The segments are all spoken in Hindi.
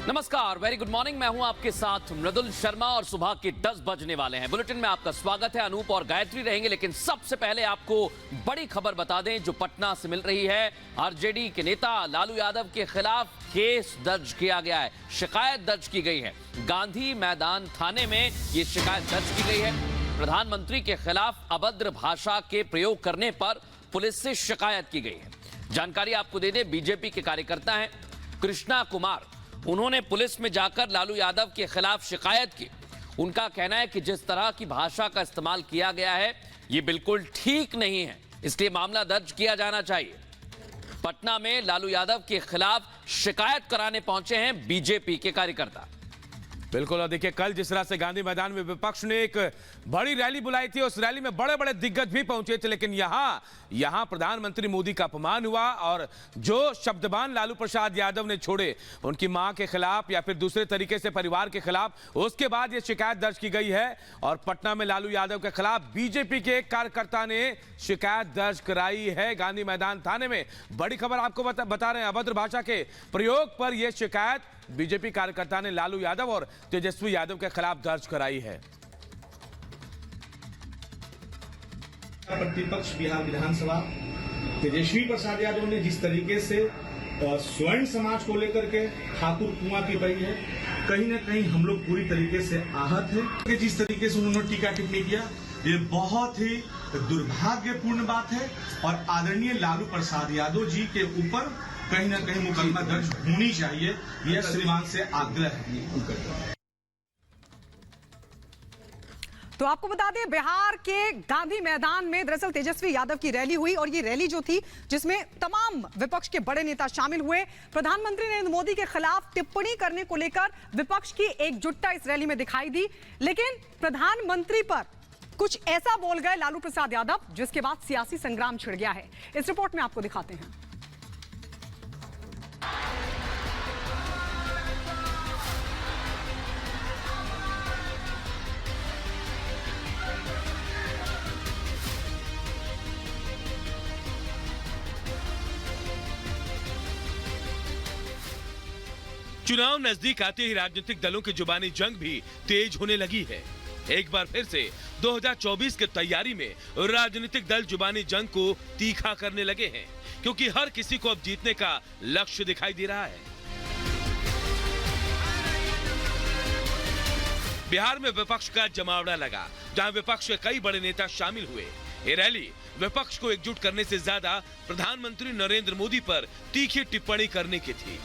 नमस्कार, वेरी गुड मॉर्निंग। मैं हूं आपके साथ मृदुल शर्मा और सुबह के 10 बजने वाले हैं। बुलेटिन में आपका स्वागत है। अनूप और गायत्री रहेंगे, लेकिन सबसे पहले आपको बड़ी खबर बता दें जो पटना से मिल रही है। आरजेडी के नेता लालू यादव के खिलाफ केस दर्ज किया गया है, शिकायत दर्ज की गई है। गांधी मैदान थाने में ये शिकायत दर्ज की गई है। प्रधानमंत्री के खिलाफ अभद्र भाषा के प्रयोग करने पर पुलिस से शिकायत की गई है। जानकारी आपको दे दें, बीजेपी के कार्यकर्ता हैं कृष्णा कुमार, उन्होंने पुलिस में जाकर लालू यादव के खिलाफ शिकायत की। उनका कहना है कि जिस तरह की भाषा का इस्तेमाल किया गया है ये बिल्कुल ठीक नहीं है, इसलिए मामला दर्ज किया जाना चाहिए। पटना में लालू यादव के खिलाफ शिकायत कराने पहुंचे हैं बीजेपी के कार्यकर्ता। बिल्कुल। और देखिए, कल जिस तरह से गांधी मैदान में विपक्ष ने एक बड़ी रैली बुलाई थी, उस रैली में बड़े बड़े दिग्गज भी पहुंचे थे, लेकिन यहां प्रधानमंत्री मोदी का अपमान हुआ और जो शब्दबान लालू प्रसाद यादव ने छोड़े उनकी मां के खिलाफ या फिर दूसरे तरीके से परिवार के खिलाफ, उसके बाद यह शिकायत दर्ज की गई है। और पटना में लालू यादव के खिलाफ बीजेपी के एक कार्यकर्ता ने शिकायत दर्ज कराई है गांधी मैदान थाने में। बड़ी खबर आपको बता रहे हैं, अभद्र भाषा के प्रयोग पर यह शिकायत बीजेपी कार्यकर्ता ने लालू यादव और तेजस्वी यादव के खिलाफ दर्ज कराई है। प्रतिपक्ष बिहार विधानसभा तेजस्वी प्रसाद यादव ने जिस तरीके से स्वर्ण समाज को लेकर के ठाकुर कुआं की पई है, कहीं ना कहीं हम लोग पूरी तरीके से आहत हैं कि जिस तरीके से उन्होंने टीका टिप्पणी किया, ये बहुत ही दुर्भाग्यपूर्ण बात है। और आदरणीय लालू प्रसाद यादव जी के ऊपर कहीं ना कहीं मुकदमा दर्ज होनी चाहिए, यह श्रीमान से आग्रह है। तो आपको बता दें, बिहार के गांधी मैदान में दरअसल तेजस्वी यादव की रैली हुई और ये रैली जो थी जिसमें तमाम विपक्ष के बड़े नेता शामिल हुए। प्रधानमंत्री नरेंद्र मोदी के खिलाफ टिप्पणी करने को लेकर विपक्ष की एकजुटता इस रैली में दिखाई दी, लेकिन प्रधानमंत्री पर कुछ ऐसा बोल गए लालू प्रसाद यादव जिसके बाद सियासी संग्राम छिड़ गया है। इस रिपोर्ट में आपको दिखाते हैं। चुनाव नजदीक आते ही राजनीतिक दलों की जुबानी जंग भी तेज होने लगी है। एक बार फिर से 2024 की तैयारी में राजनीतिक दल जुबानी जंग को तीखा करने लगे हैं, क्योंकि हर किसी को अब जीतने का लक्ष्य दिखाई दे रहा है। बिहार में विपक्ष का जमावड़ा लगा, जहां विपक्ष के कई बड़े नेता शामिल हुए। ये रैली विपक्ष को एकजुट करने से ज्यादा प्रधानमंत्री नरेंद्र मोदी पर तीखी टिप्पणी करने की थी।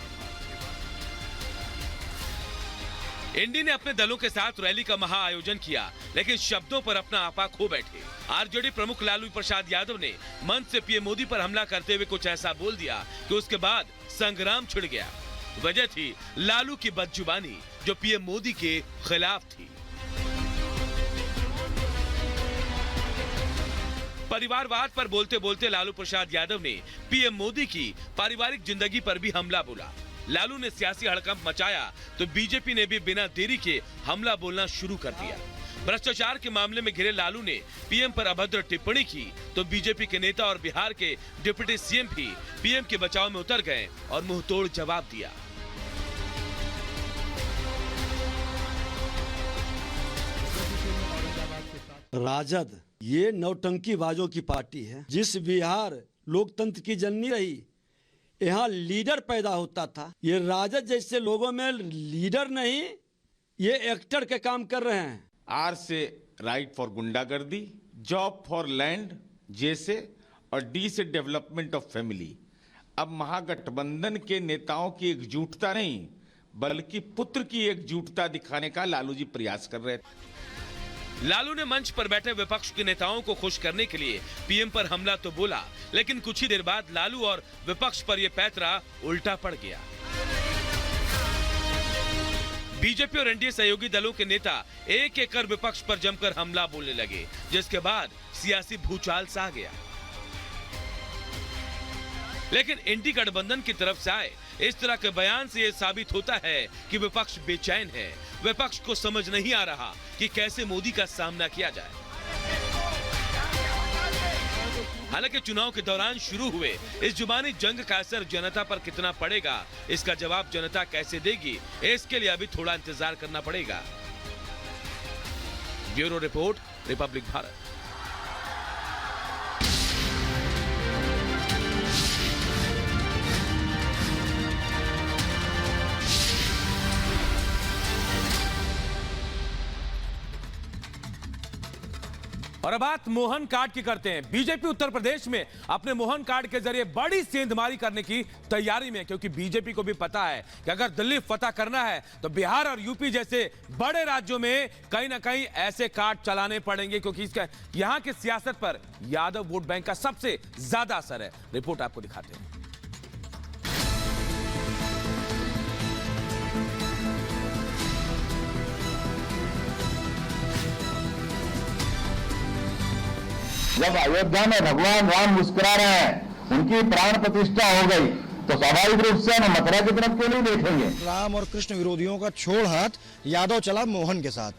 इंडी ने अपने दलों के साथ रैली का महा आयोजन किया, लेकिन शब्दों पर अपना आपा खो बैठे। आरजेडी प्रमुख लालू प्रसाद यादव ने मंच से पीएम मोदी पर हमला करते हुए कुछ ऐसा बोल दिया कि उसके बाद संग्राम छिड़ गया। वजह थी लालू की बदजुबानी जो पीएम मोदी के खिलाफ थी। परिवारवाद पर बोलते बोलते लालू प्रसाद यादव ने पीएम मोदी की पारिवारिक जिंदगी पर भी हमला बोला। लालू ने सियासी हड़कंप मचाया तो बीजेपी ने भी बिना देरी के हमला बोलना शुरू कर दिया। भ्रष्टाचार के मामले में घिरे लालू ने पीएम पर अभद्र टिप्पणी की तो बीजेपी के नेता और बिहार के डिप्टी सीएम भी पीएम के बचाव में उतर गए और मुंहतोड़ जवाब दिया। राजद ये नौटंकीबाजों की पार्टी है। जिस बिहार लोकतंत्र की जननी रही, यहाँ लीडर पैदा होता था। ये राजद जैसे लोगों में लीडर नहीं, ये एक्टर के काम कर रहे हैं। आर से राइट फॉर गुंडागर्दी, जॉब फॉर लैंड जैसे, और डी से डेवलपमेंट ऑफ फैमिली। अब महागठबंधन के नेताओं की एकजुटता नहीं, बल्कि पुत्र की एकजुटता दिखाने का लालू जी प्रयास कर रहे थे। लालू ने मंच पर बैठे विपक्ष के नेताओं को खुश करने के लिए पीएम पर हमला तो बोला, लेकिन कुछ ही देर बाद लालू और विपक्ष पर यह पैंतरा उल्टा पड़ गया। बीजेपी और एनडीए सहयोगी दलों के नेता एक एक कर विपक्ष पर जमकर हमला बोलने लगे, जिसके बाद सियासी भूचाल सा आ गया। लेकिन इंडी गठबंधन की तरफ से आए इस तरह के बयान से यह साबित होता है कि विपक्ष बेचैन है। विपक्ष को समझ नहीं आ रहा कि कैसे मोदी का सामना किया जाए। हालांकि चुनाव के दौरान शुरू हुए इस जुबानी जंग का असर जनता पर कितना पड़ेगा, इसका जवाब जनता कैसे देगी, इसके लिए अभी थोड़ा इंतजार करना पड़ेगा। Bureau report, Republic Bharat. और अब बात मोहन कार्ड की करते हैं। बीजेपी उत्तर प्रदेश में अपने मोहन कार्ड के जरिए बड़ी सेंधमारी करने की तैयारी में, क्योंकि बीजेपी को भी पता है कि अगर दिल्ली फतह करना है तो बिहार और यूपी जैसे बड़े राज्यों में कहीं ना कहीं ऐसे कार्ड चलाने पड़ेंगे, क्योंकि इसका यहां की सियासत पर यादव वोट बैंक का सबसे ज्यादा असर है। रिपोर्ट आपको दिखाते हैं। जब अयोध्या में भगवान राम मुस्कुरा रहे हैं, उनकी प्राण प्रतिष्ठा हो गई, तो स्वाभाविक रूप से हम मथुरा की तरफ क्यों नहीं देखेंगे। राम और कृष्ण विरोधियों का छोड़ हाथ यादव चला मोहन के साथ।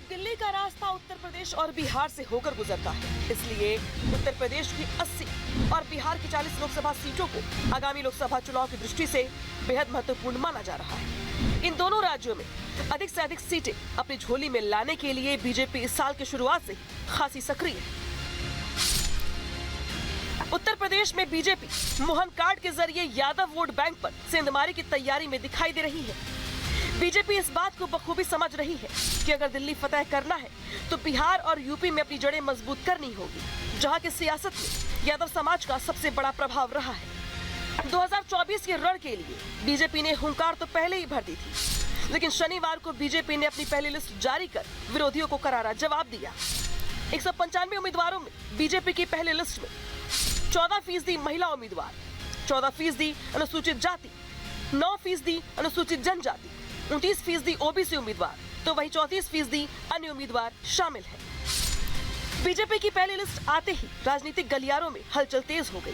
दिल्ली का रास्ता उत्तर प्रदेश और बिहार से होकर गुजरता है, इसलिए उत्तर प्रदेश की 80 और बिहार की 40 लोकसभा सीटों को आगामी लोकसभा चुनाव की दृष्टि से बेहद महत्वपूर्ण माना जा रहा है। इन दोनों राज्यों में अधिक से अधिक सीटें अपनी झोली में लाने के लिए बीजेपी इस साल की शुरुआत से ही खासी सक्रिय है। उत्तर प्रदेश में बीजेपी मोहन कार्ड के जरिए यादव वोट बैंक पर सेंधमारी की तैयारी में दिखाई दे रही है। बीजेपी इस बात को बखूबी समझ रही है कि अगर दिल्ली फतह करना है तो बिहार और यूपी में अपनी जड़ें मजबूत करनी होगी, जहां की सियासत में यादव समाज का सबसे बड़ा प्रभाव रहा है। 2024 के रण के लिए बीजेपी ने हुंकार तो पहले ही भर दी थी, लेकिन शनिवार को बीजेपी ने अपनी पहली लिस्ट जारी कर विरोधियों को करारा जवाब दिया। 195 उम्मीदवारों में बीजेपी की पहली लिस्ट में 14% महिला उम्मीदवार, 14% अनुसूचित जाति, 9% अनुसूचित जनजाति, 29% ओबीसी उम्मीदवार, तो वही 34% अन्य उम्मीदवार शामिल हैं। बीजेपी की पहली लिस्ट आते ही राजनीतिक गलियारों में हलचल तेज हो गई।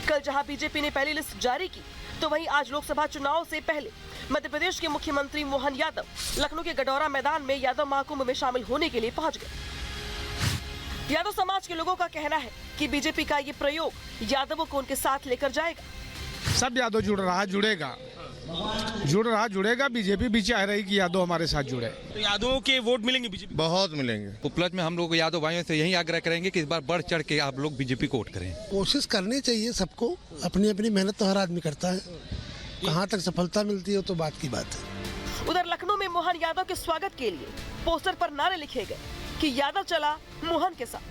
कल जहां बीजेपी ने पहली लिस्ट जारी की, तो वहीं आज लोकसभा चुनाव से पहले मध्य प्रदेश के मुख्यमंत्री मोहन यादव लखनऊ के गडौरा मैदान में यादव महाकुंभ में शामिल होने के लिए पहुंच गए। यादव समाज के लोगों का कहना है कि बीजेपी का ये प्रयोग यादवों को उनके साथ लेकर जाएगा। सब यादव जुड़ेगा। बीजेपी भी चाह रही कि यादव हमारे साथ जुड़े। तो यादवों के वोट मिलेंगे बीजेपी? बहुत मिलेंगे। उपलब्ध में हम लोग यादव भाइयों से यही आग्रह करेंगे कि इस बार बढ़ चढ़ के आप लोग बीजेपी को वोट करें। कोशिश करनी चाहिए सबको, अपनी अपनी मेहनत तो हर आदमी करता है, कहाँ तक सफलता मिलती है तो बात की बात है। उधर लखनऊ में मोहन यादव के स्वागत के लिए पोस्टर पर नारे लिखे गए कि यादव चला मोहन के साथ।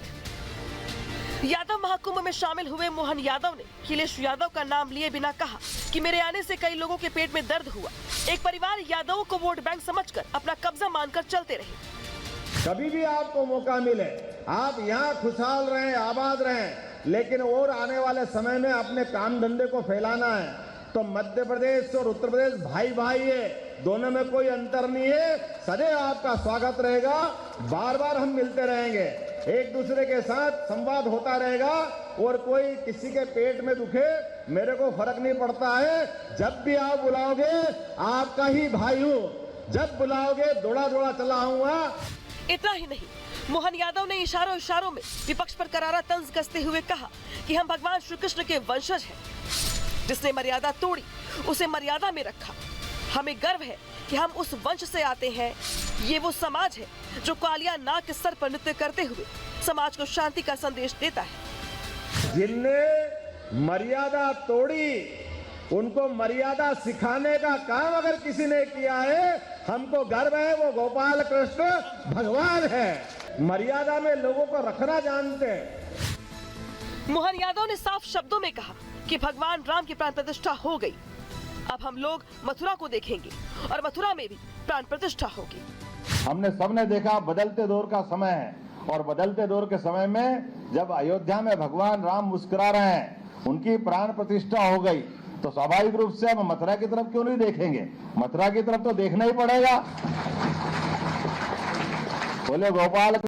यादव महाकुंभ में शामिल हुए मोहन यादव ने अखिलेश यादव का नाम लिए बिना कहा कि मेरे आने से कई लोगों के पेट में दर्द हुआ। एक परिवार यादवों को वोट बैंक समझकर अपना कब्जा मानकर चलते रहे। कभी भी आपको मौका मिले, आप यहाँ खुशहाल रहें, आबाद रहें, लेकिन और आने वाले समय में अपने काम धंधे को फैलाना है तो मध्य प्रदेश और उत्तर प्रदेश भाई भाई है, दोनों में कोई अंतर नहीं है। सदैव आपका स्वागत रहेगा, बार बार हम मिलते रहेंगे, एक दूसरे के साथ संवाद होता रहेगा और कोई किसी के पेट में दुखे मेरे को फर्क नहीं पड़ता है। जब भी आप बुलाओगे आपका ही भाई हूँ, जब बुलाओगे दौड़ा दौड़ा चला आऊंगा। इतना ही नहीं, मोहन यादव ने इशारों में विपक्ष पर करारा तंज कसते हुए कहा कि हम भगवान श्री कृष्ण के वंशज हैं। जिसने मर्यादा तोड़ी उसे मर्यादा में रखा। हमें गर्व है कि हम उस वंश से आते हैं। ये वो समाज है जो कालिया नाग के सर पर नृत्य करते हुए समाज को शांति का संदेश देता है। जिनने मर्यादा तोड़ी उनको मर्यादा सिखाने का काम अगर किसी ने किया है, हमको गर्व है, वो गोपाल कृष्ण भगवान है। मर्यादा में लोगों को रखना जानते हैं। मोहन यादव ने साफ शब्दों में कहा कि भगवान राम की प्राण प्रतिष्ठा हो गई। अब हम लोग मथुरा को देखेंगे और मथुरा में भी प्राण प्रतिष्ठा होगी। हमने सबने देखा बदलते दौर का समय है, और बदलते दौर के समय में जब अयोध्या में भगवान राम मुस्कुरा रहे हैं, उनकी प्राण प्रतिष्ठा हो गई, तो स्वाभाविक रूप से हम मथुरा की तरफ क्यों नहीं देखेंगे। मथुरा की तरफ तो देखना ही पड़ेगा। बोले गोपाल